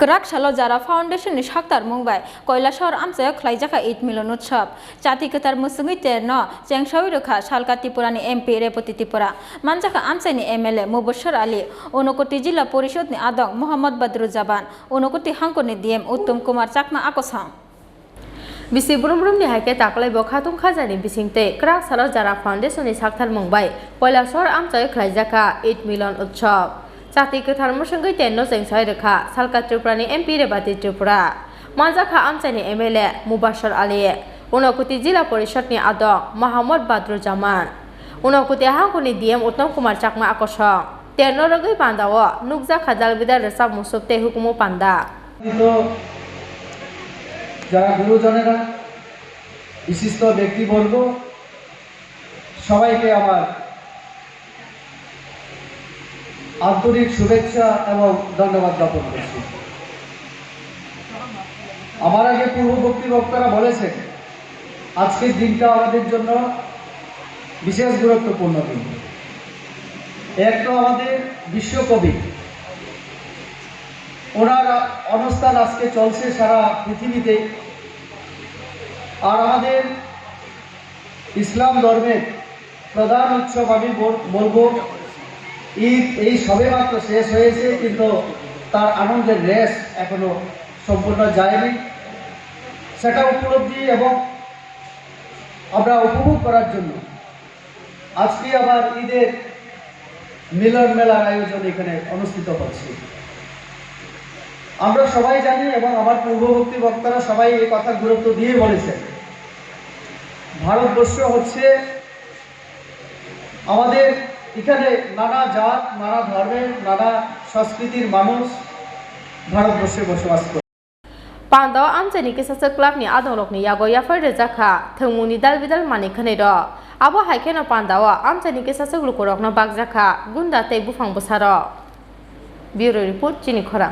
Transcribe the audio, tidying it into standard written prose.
Kerak Shalo Jara Foundation is Haktar Mumbai, Koilashor Amsa, Klaijaka 8 million utshab. Chati Katar Musungite no, Cheng Shawiruka, Shalkati Purani MP Reputipura, Manjaka Amsani MLA, Mubashar Ali, Unokoti Jila Porishotni Adong, Muhammad Badru Jaban, Unokoti Hankoni DM, Uttum Kumar Chakma Akosang. Bisi Burum ni Hake Taklai Bokatum Khazani Bisingte, Kerak Shalo Jara Foundation is Haktar Mumbai, Koilashor Amsa, Klaijaka 8 million utshab. Chati Katar Musungite no Cheng Shawiruka, Shalkati Purani MP Reputipura, Manjaka Amsani MLA, Mubashar Ali, Unokoti Jila Porishotni Adong, Muhammad Badru Jaman, Unokoti Hankoni DM Uttum Kumar Chakma Akosang. Ternorogui Pandawa, Nukza Khadal Bidar Resab Musukte Hukumu Panda. যারা গুরুজনেরা বিশিষ্ট ব্যক্তিবর্গ সবাইকে আমার আন্তরিক শুভেচ্ছা এবং ধন্যবাদ জ্ঞাপন করছি। আমার আগে পূর্ববর্তী বক্তারা বলেছেন আজকের দিনটা আমাদের জন্য বিশেষ গুরুত্বপূর্ণ দিন। এক তো আমাদের বিশ্বকবি, ওনার অবস্থান আজকে চলছে সারা পৃথিবীতে। আর আমাদের ইসলাম ধর্মের প্রধান উৎসব আমি বলবো ঈদ, এই সবেমাত্র শেষ হয়েছে, কিন্তু তার আনন্দের রেশ এখনো সম্পূর্ণ যায়নি। সেটা উপলব্ধি এবং আমরা উপভোগ করার জন্য আজকে আবার ঈদের মিলন মেলার আয়োজন এখানে অনুষ্ঠিত হচ্ছে। আমরা সবাই জানি এবং আমার পূর্ববর্তী বক্তারা সবাই এই কথা গুরুত্ব দিয়ে বলেছেন, ভারতবর্ষ হচ্ছে আমাদের এখানে নানা জাত, নানা ধর্মের, নানা সংস্কৃতির মানুষ ভারতবর্ষে বসবাস করে। Pando Amsani Kisasa Club ni Adolok ni Yago Yafar Jaka, Tumuni Dalvidal Manikanero, Abo Haikeno Pandawa, Amsani Kisasa Glukorok no Bagzaka, Gunda Te Bufang Busaro. Bureau Report, Chini Kora.